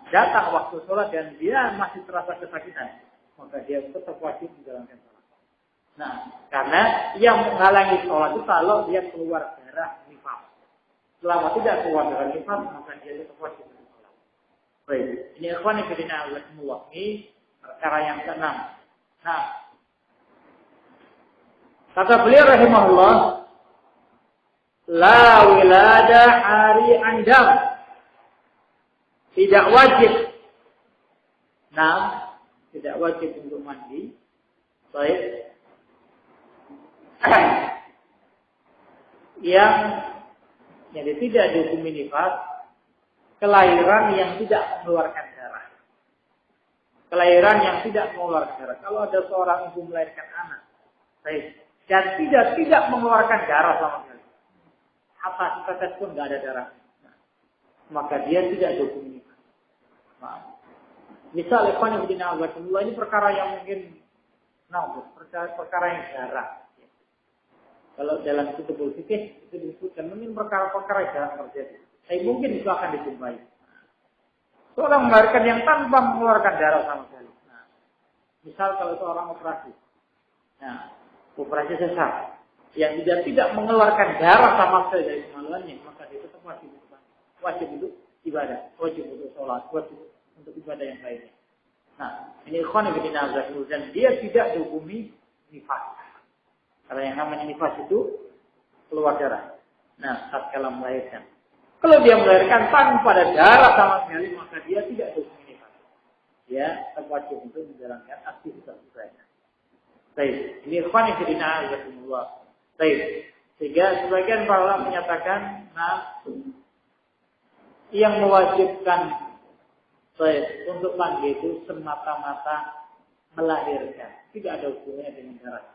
Datang waktu sholat dan dia masih terasa kesakitan, maka dia tetap wajib menjalankan sholat. Karena yang menghalangi sholat itu kalau dia keluar darah nifas. Selama tidak keluar darah nifas, maka dia tetap wajib untuk sholat. Baik, ini ikhwan fillah rahimakumullah, ini perkara yang ke-6. Kata beliau rahimahullah, la wilada hari andam, tidak wajib. Tidak wajib untuk mandi. Baik. Yang jadi tidak dihukumi nifas, kelahiran yang tidak mengeluarkan darah. Kelahiran yang tidak mengeluarkan darah. Kalau ada seorang ibu melahirkan anak, baik, dan tidak mengeluarkan darah sama sekali, apa tetes pun nggak ada darah, maka dia tidak dihukumi nifas. Misal ikhwan fillah ini perkara yang mungkin perkara yang jarang. Kalau dalam kutubul fikih itu disebutkan mungkin perkara-perkara yang jarang terjadi. Tapi mungkin itu akan dijumpai. Seorang melahirkan yang tanpa mengeluarkan darah sama sekali. Misal kalau seorang operasi, operasi sesar, yang tidak mengeluarkan darah sama sekali dari kemaluannya, maka dia tetap wajib untuk ibadah, wajib untuk sholat, wajib untuk ibadah yang lainnya. Ini ikhwan fillah dan dia tidak dihukumi nifas. Karena yang namanya nifas itu keluar darah. Tatkala melahirkan. Kalau dia melahirkan tanpa ada darah sama sekali, maka dia tidak dihukumi nifas. Dia tetap wajib untuk menjalankan aktivitas ibadahnya. Baik, ini ikhwan fillah azzakumullah. Baik. Sehingga sebagian para ulama menyatakan, yang mewajibkan baik untuk mandi itu semata-mata melahirkan, tidak ada hubungannya dengan darah.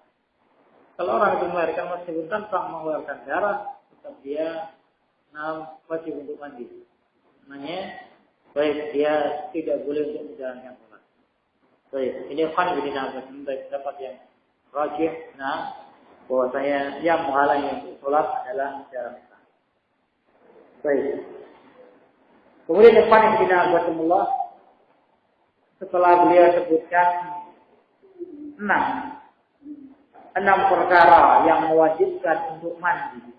Kalau orang itu melahirkan meskipun tanpa mengeluarkan darah, tetap dia wajib untuk mandi. Namanya baik dia tidak boleh untuk menjalankan sholat. Baik, ini ikhwan fillah azzakumullah, baik pendapat yang rajih, bahwasanya yang menghalangi untuk sholat adalah darah. Baik. Kemudian ikhwan fillah azzakumullah, setelah beliau sebutkan 6 perkara yang mewajibkan untuk mandi.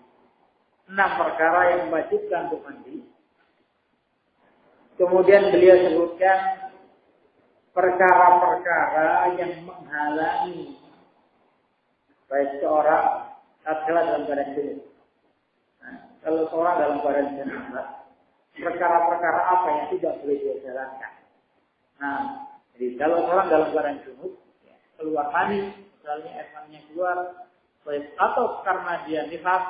6 perkara yang mewajibkan untuk mandi. Kemudian beliau sebutkan perkara-perkara yang menghalangi baik seorang tatkala dalam keadaan junub. Kalau seorang dalam keadaan junub, perkara-perkara apa yang tidak boleh dia jalankan. Jadi kalau seorang dalam keadaan junub, keluar mani, misalnya air maninya keluar, baik atau karena dia nifas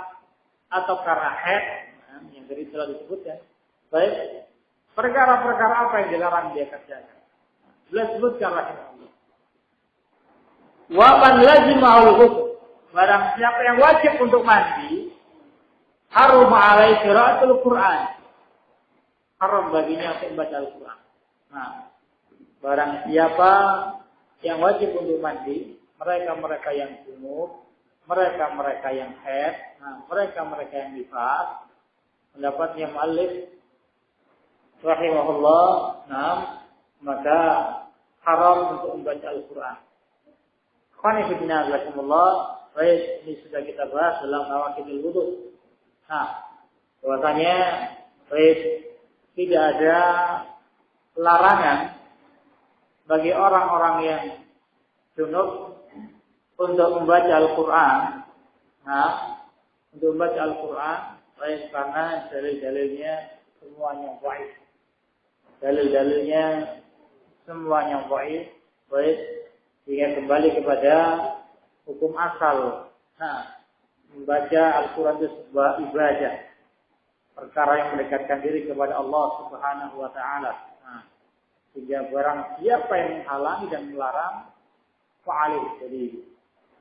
atau karena haid, yang tadi telah disebutkan, baik perkara-perkara apa yang dilarang dia kerjakan. Beliau sebutkan rahimahullah. Wa man lazimahul ghusl, barang siapa yang wajib untuk mandi, harum alaihi qiraatul Qur'an. Haram baginya untuk membaca Al-Qur'an. Barang siapa yang wajib untuk mandi, mereka-mereka yang junub, mereka-mereka yang haid, mereka-mereka yang nifas, pendapatnya muallif rahimahullah, maka haram untuk membaca Al-Qur'an. Khani fillah rahimakumullah, baik ini sudah kita bahas dalam nawaqidul wudu. Bahwasanya baik tidak ada larangan bagi orang-orang yang junub untuk membaca Al-Quran. Untuk membaca Al-Quran, baik karena dalil-dalilnya semuanya baik. Dalil-dalilnya semuanya baik, sehingga kembali kepada hukum asal. Membaca Al-Quran itu sebuah ibadah, perkara yang mendekatkan diri kepada Allah Subhanahu wa Ta'ala. Sehingga barang siapa yang menghalangi dan melarang, fa'alih, jadi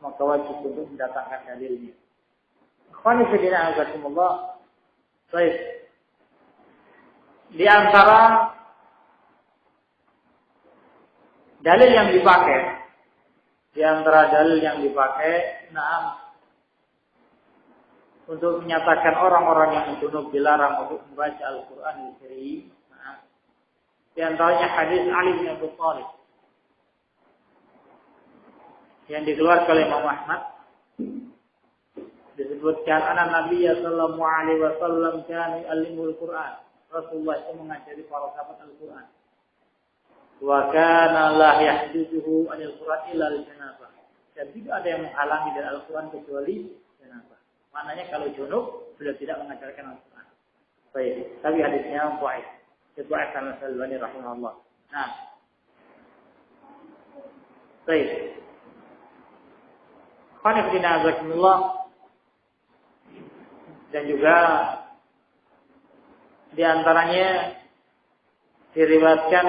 maka wajib untuk mendatangkan dalilnya. Ikhwani fillah azzakumullah. Baik. Di antara dalil yang dipakai, untuk menyatakan orang-orang yang junub dilarang untuk membaca Al-Quran Al-Karim. Di antaranya hadis Ali bin Abi Thalib yang dikeluarkan oleh Imam Ahmad, disebutkan Nabi sallallahu alaihi wasallam kana yu'allimul Quran. Rasulullah itu mengajari para sahabat Al-Quran. Wa kana la yahduduhu anil Quran illa al-janabah. Dan tidak ada yang menghalangi dari Al-Quran kecuali janabah. Maknanya kalau junub beliau tidak mengajarkan Al-Quran. Baik, tapi hadisnya dhaif. Dhaif karena Al-Albani rahimahullah. Baik. Khani fillah azakumullah. Dan juga di antaranya diriwayatkan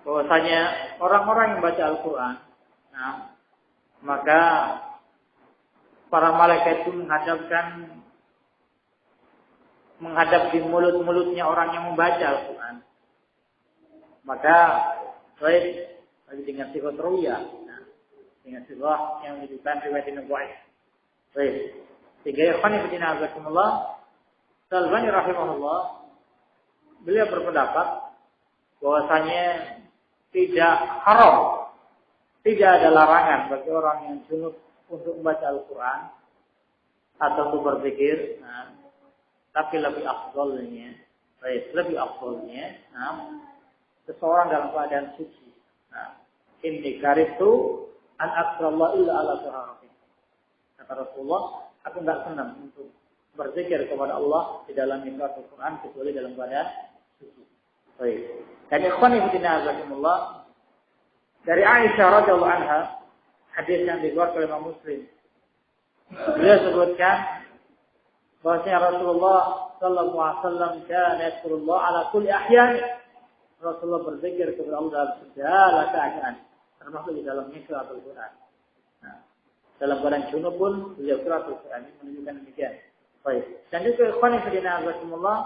bahwasanya orang-orang yang baca Al-Quran, maka para malaikat itu menghadap di mulut-mulutnya orang yang membaca Al-Quran. Maka baik dengan sifat ruya, dengan sifat yang menunjukkan riwayat yang dhaif. Baik. Sehingga ikhwan fillah azakumullah, Al-Albani rahimahullah, beliau berpendapat bahwasanya tidak haram, tidak ada larangan bagi orang yang junub untuk membaca Al-Quran atau untuk berzikir, tapi lebih afdalnya, seseorang dalam keadaan suci. Inni karitu an aksarallah illa ala saharatin. Kata Rasulullah, aku tidak senang untuk berzikir kepada Allah di dalam membaca Al-Quran kecuali dalam keadaan suci. Baik. Dan ikhwan fillah azakumullah, dari Aisyah radhiyallahu anha hadis yang diriwayatkan oleh Imam Muslim. Beliau sebutkan bahwasanya Rasulullah sallallahu alaihi wasallam kana yadhkurullah ala kulli ahyan. Rasulullah berzikir kepada Allah dalam segala keadaan, termasuk di dalamnya qiraatul Quran. Nah, dalam keadaan junub pun beliau qiraatul Quran, ini menunjukkan demikian. Baik. Dan juga ikhwan fillah rahimakumullah,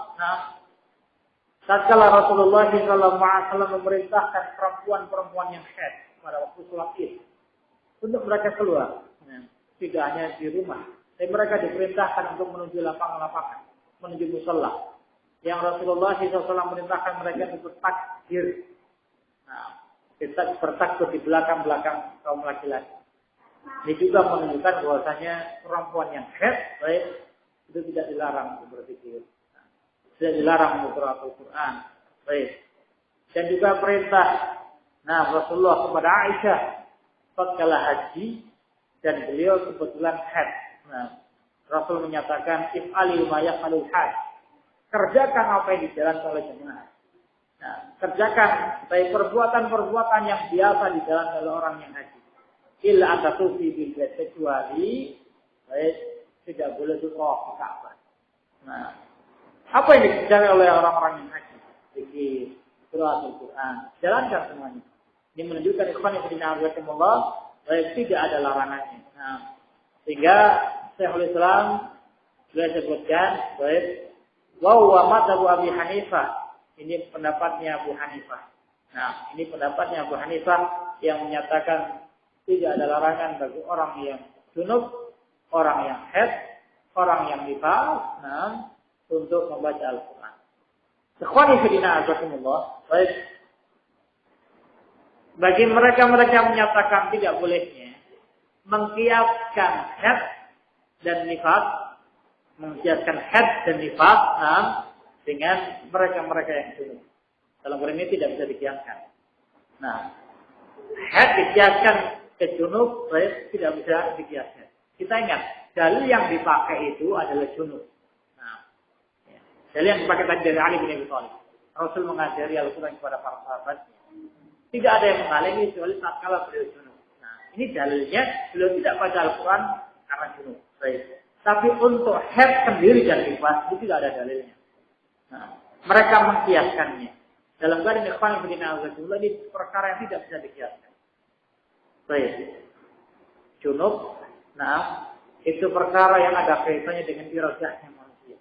tatkala Rasulullah sallallahu alaihi wasallam memerintahkan perempuan-perempuan yang haid pada waktu sholat Id untuk mereka keluar, tidak hanya di rumah, tapi mereka diperintahkan untuk menuju lapangan-lapangan, menuju musalla. Yang Rasulullah SAW memerintahkan mereka untuk takbir. Nah, kita bertakbir di belakang-belakang kaum laki-laki. Ini juga menunjukkan bahwasanya perempuan yang haid, baik, itu tidak dilarang untuk berzikir. Tidak dilarang untuk Al-Quran. Baik. Dan juga perintah Rasulullah kepada Aisyah tatkala haji dan beliau kebetulan haid. Rasul menyatakan if'ali ma yaf'alul hajj. Kerjakan apa yang dijalankan oleh jemaah. Kerjakan baik perbuatan-perbuatan yang biasa dijalankan oleh orang yang haji. Illa atatufi bil bait, kecuali baik tidak boleh tawaf ke Ka'bah. Apa yang dikerjakan oleh orang-orang yang haji? Zikir, qiraatul Quran, jalankan semuanya. Ini menunjukkan ikhwan fillah rahimakumullah, baik tidak ada larangannya. Sehingga Syekhul Islam beliau sebutkan baik wa huwa madzhab Abi Hanifah. Ini pendapatnya Abu Hanifah. Ini pendapatnya Abu Hanifah yang menyatakan tidak ada larangan bagi orang yang junub, orang yang haid, orang yang nifas, untuk membaca Al-Quran. Ikhwani fillah rahimakumullah, baik. Bagi mereka-mereka yang menyatakan tidak bolehnya mengkiaskan haid dan nifas, mengkiaskan haid dan nifas dengan mereka-mereka yang junub. Dalam hal ini tidak bisa dikiaskan. Haid dikiaskan ke junub, baik, tidak bisa dikiaskan. Kita ingat, dalil yang dipakai itu adalah junub. Dalil yang dipakai tadi dari Ali bin Abi Thalib. Rasul mengajari Al-Quran kepada para sahabatnya. Tidak ada yang mengalami kecuali tatkala beliau junub. Ini dalilnya beliau tidak baca Al-Quran karena junub. Baik. Tapi untuk haid sendiri dan nifas itu tidak ada dalilnya. Mereka mengkiaskannya. Dalam keadaan ikhwan fillah ini perkara yang tidak bisa dikiaskan. Baik. Junub, itu perkara yang ada kaitannya dengan iradahnya manusia.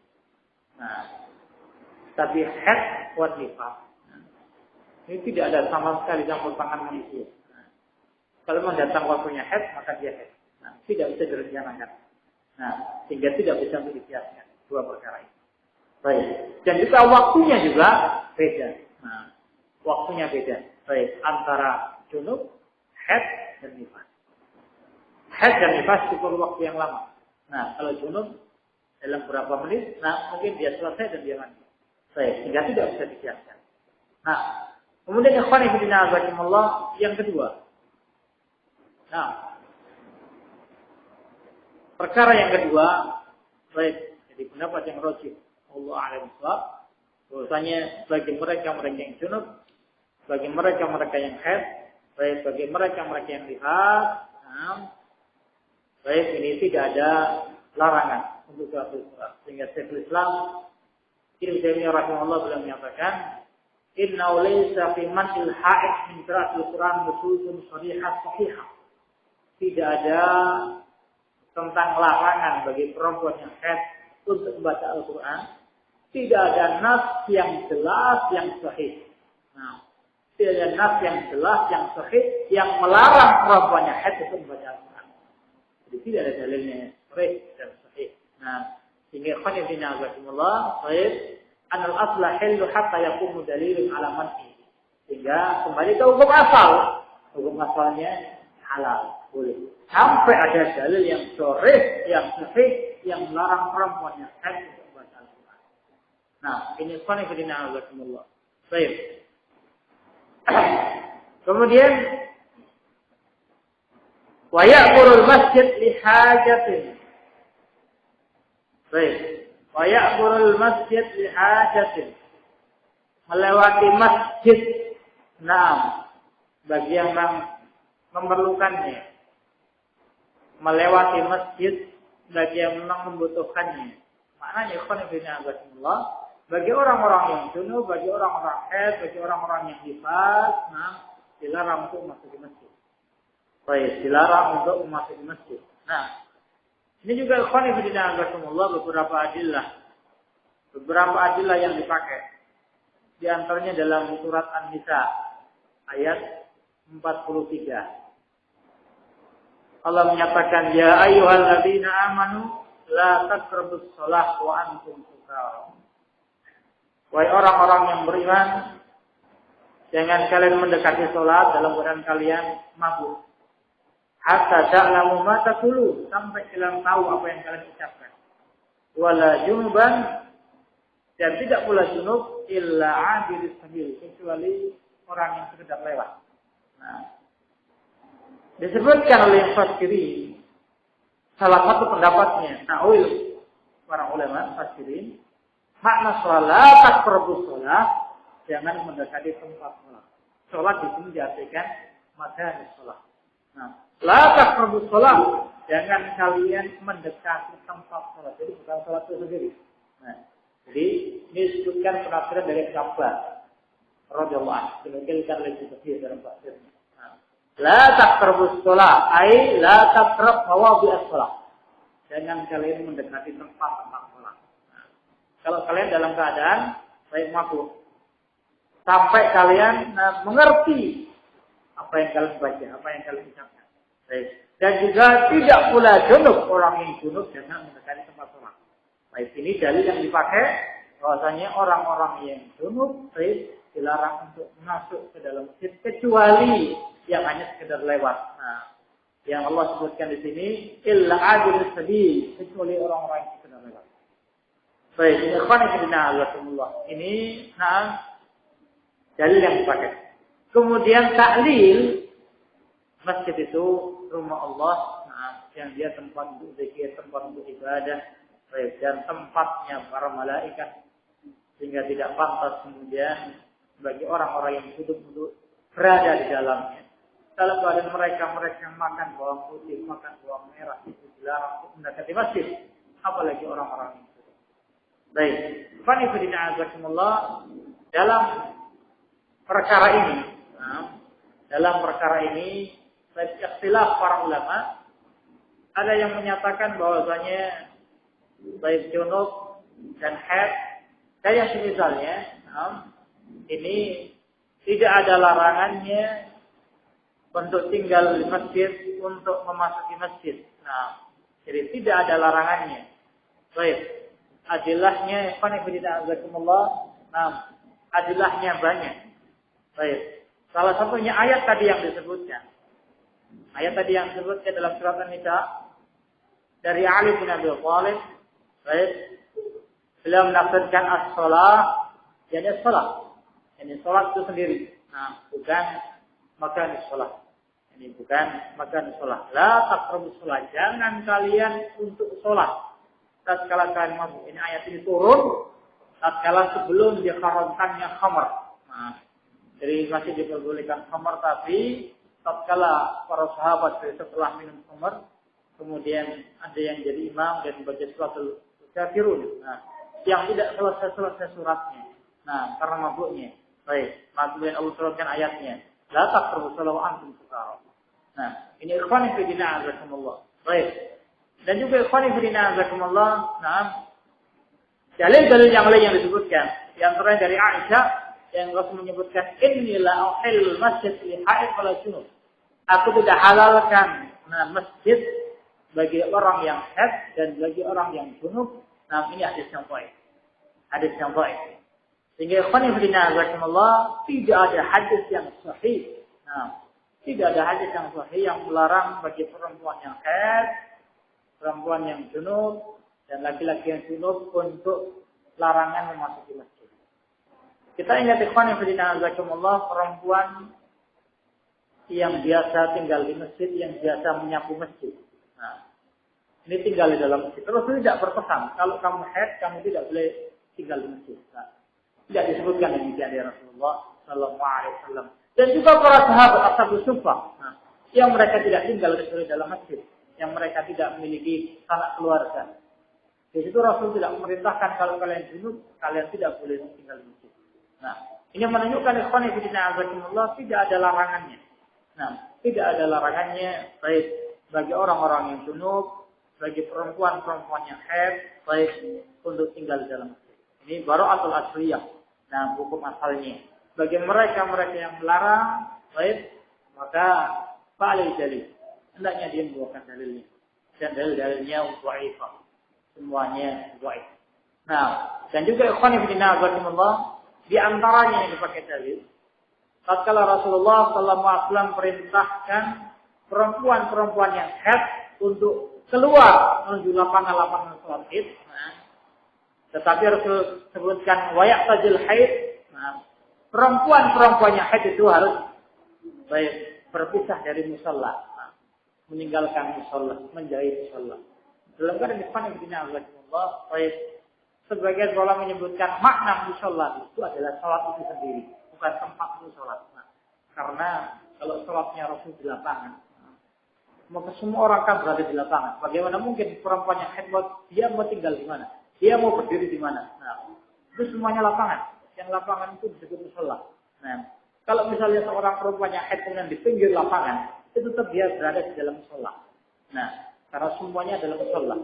Tapi haid wa nifas ini tidak ada sama sekali campur tangan manusia. Kalau memang datang waktunya haid, maka dia haid. Tidak bisa direncanakan. Sehingga tidak bisa dikiaskan dua perkara ini. Baik. Dan juga waktunya juga beda. Waktunya beda. Baik. Antara junub, haid, dan nifas. Haid dan nifas cukup waktu yang lama. Kalau junub dalam berapa menit, mungkin dia selesai dan dia mandi. Baik. Sehingga tidak bisa dikiaskan. Kemudian ikhwan fillah rahimakumullah yang kedua. Perkara yang kedua, baik, jadi pendapat yang rajih Allah a'lam bishawab, bahwasanya bagi mereka yang junub, bagi mereka yang haid, baik bagi mereka yang nifas, baik ini tidak ada larangan untuk suatu surat. Sehingga Syekhul Islam Ibnu Taimiyah rahimahullah beliau menyatakan, inna laysa fi man'il haid min qira'atil Quran nususun sharihah sahihah. Tidak ada tentang larangan bagi perempuan yang haid untuk membaca Al-Quran. Tidak ada nas yang jelas yang sahih. Tidak ada nas yang jelas yang sahih yang melarang perempuan yang haid untuk membaca Al-Quran. Jadi tidak ada dalilnya sahih dan sahih. Sehingga ikhwan fillah rahimakumullah, sahih anal asla hillu hatta yaqumu dalilun ala man'i. Sehingga kembali ke hukum asal. Hukum asalnya halal, boleh. Sampai ada dalil yang sahih, yang sahih, yang melarang perempuan yang haid untuk membaca Al-Quran. Ini ikhwan fillah rahimakumullah. Baik. Kemudian wa ya'murul masjid li hajatin. Baik. Wa ya'murul masjid li hajatin. Melewati masjid. Bagi yang memerlukannya. melewati masjid bagi yang memang membutuhkannya. Maknanya ikhwan fillah azzakumullah, bagi orang-orang yang junub, bagi orang-orang haid, bagi orang-orang yang nifas, dilarang untuk memasuki masjid. Baik, dilarang untuk memasuki masjid. Nah, ini juga ikhwan fillah azzakumullah beberapa adillah yang dipakai. Di antaranya dalam surat An-Nisa ayat 43. Allah menyatakan, ya ayyuhalladzina amanu la taqrabus shalah wa antum sukara. Wahai orang-orang yang beriman, jangan kalian mendekati salat dalam keadaan kalian mabuk. Hatta ta'lamu ma taqulun, sampai kalian tahu apa yang kalian ucapkan. Wala junuban, dan tidak pula junub illa 'abiris sabil, kecuali orang yang sekedar lewat. Nah, disebutkan oleh mufassirin, salah satu pendapatnya, para ulama mufassirin, makna salat taqrabus shalah, jangan mendekati tempat salat. Salat di sini diartikan makan salat. Nah, la taqrabus shalah, jangan kalian mendekati tempat salat. Jadi bukan salat itu sendiri. Nah, jadi ini disebutkan penafsiran dari Kabbah radhiyallahu anhu, dinukilkan oleh Ibnu dalam tafsirnya. La taqrabus shalah, ai la taqrab mawadhi'as shalah. Jangan kalian mendekati tempat-tempat salat. Nah, kalau kalian dalam keadaan baik mabuk, sampai kalian mengerti apa yang kalian baca, apa yang kalian ucapkan. Baik. Dan juga tidak pula junub, orang yang junub jangan mendekati tempat salat. Baik, ini dalil yang dipakai bahwasanya orang-orang yang junub dilarang untuk masuk ke dalam masjid kecuali yang hanya sekedar lewat. Nah, yang Allah sebutkan di sini illa adil sabil, kecuali orang-orang yang sekedar lewat. Baik, ikhwan fillah, ini dalil yang dipakai. Kemudian taklil, masjid itu rumah Allah, yang dia tempat untuk zikir, tempat untuk ibadah, dan tempatnya para malaikat, sehingga tidak pantas kemudian bagi orang-orang yang hidup untuk berada di dalamnya. Dalam keadaan mereka makan bawang putih, makan bawang merah, itu dilarang untuk mendekati masjid. Apalagi orang-orang itu. Baik, Fani Fidina Azzaikumullah, dalam perkara ini, ikhtilaf para ulama, ada yang menyatakan bahwasanya baik junub dan haid, kayak misalnya, ini tidak ada larangannya untuk tinggal di masjid, untuk memasuki masjid. Nah, jadi tidak ada larangannya. Baik, adilahnya, adilahnya banyak. Baik, salah satunya ayat tadi yang disebutkan. Ayat tadi yang disebutkan dalam surat An-Nisa dari Ali bin Abi Thalib. Baik, beliau menafsirkan as-shalah, jadi as-shalah. Ini salat itu sendiri. Nah, bukan makan salat. Ini bukan makan salat. La taqrabus salat. Jangan kalian untuk salat tatkala kalian mabuk. Ini ayat ini turun tatkala sebelum diharamkannya khamar. Nah, jadi masih diperbolehkan khamar, tapi tatkala para sahabat setelah minum khamar, kemudian ada yang jadi imam dan membaca suratul kafirun. Nah, yang tidak selesai suratnya. Nah, karena mabuknya. Baik, kemudian Allah turunkan ayatnya. La taqrabus shalah wa antum sukara. Nah, ini ikhwan fillah azakumullah. Baik. Dan juga ikhwan fillah azakumullah, dalil-dalil yang lain yang disebutkan, yang terakhir dari Aisyah yang Rasul menyebutkan inni la uhil masjid li haid wala junub. Aku tidak halalkan masjid bagi orang yang haid dan bagi orang yang junub. Nah, ini hadis yang baik. Hadis yang baik. Sehingga ikhwan fillah azakumullah, tidak ada hadis yang sahih. Nah, tidak ada hadis yang sahih yang melarang bagi perempuan yang haid, perempuan yang junub, dan laki-laki yang junub untuk larangan memasuki masjid. Kita ingat ikhwan fillah azakumullah, perempuan yang biasa tinggal di masjid, yang biasa menyapu masjid. Nah, ini tinggal di dalam masjid. Terus tidak berpesan, kalau kamu haid, kamu tidak boleh tinggal di masjid. Nah, tidak disebutkan demikian dari Rasulullah Sallallahu Alaihi Wasallam. Dan juga para sahabat ashabus suffah, yang mereka tidak tinggal di dalam masjid. yang mereka tidak memiliki sanak keluarga. Di situ Rasul tidak memerintahkan kalau kalian junub, kalian tidak boleh tinggal di masjid. Nah, ini menunjukkan ikhwan fillah azakumullah tidak ada larangannya. Nah, tidak ada larangannya baik bagi orang-orang yang junub, bagi perempuan-perempuan yang haid, baik untuk tinggal di dalam masjid. Ini bara'atul asliyah. Nah, hukum asalnya. Bagi mereka-mereka yang melarang, baik, maka fa'alil dalil. Hendaknya dia membawakan dalilnya. Dan dalil-dalilnya dhaifah. Semuanya dhaif. Nah, dan juga ikhwan fillah azakumullah, di antaranya yang dipakai dalil, tatkala Rasulullah SAW perintahkan perempuan-perempuan yang haid untuk keluar menuju lapangan-lapangan sholat Id. Nah, tetapi Rasul sebutkan wayak tajil haid. Nah, perempuan-perempuan yang haid itu harus baik berpisah dari musalla, nah, meninggalkan musalla, menjauhi musalla. Dalam keadaan ikhwan fillah azakumullah, baik sebagian ulama menyebutkan makna musalla itu adalah salat itu sendiri, bukan tempat untuk salat. Nah, karena kalau salatnya Rasul di lapangan, maka semua orang kan berada di lapangan. Bagaimana mungkin perempuan yang haid dia mau tinggal di mana? Dia mau berdiri di mana? Nah, itu semuanya lapangan. Yang lapangan itu disebut musalla. Nah, kalau misalnya seorang perempuan yang haid kemudian di pinggir lapangan, itu tetap dia berada di dalam musalla. Nah, karena semuanya adalah musalla.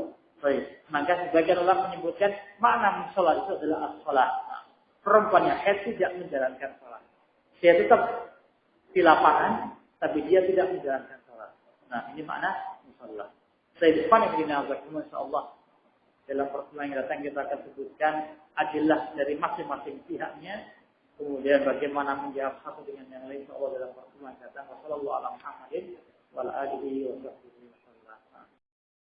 Baik. Maka sebagian ulama menyebutkan makna musalla itu adalah as-shalah. Nah, perempuan yang haid tidak menjalankan salat. Dia tetap di lapangan, tapi dia tidak menjalankan salat. Nah, ini makna musalla. Saya depan yang dinazakum insyaallah. Dalam pertemuan yang datang kita akan sebutkan adillah dari masing-masing pihaknya. Kemudian bagaimana menjawab satu dengan yang lain insyaallah dalam pertemuan yang datang. Wassallallahu ala Muhammadin wa ala alihi wa sahbihi.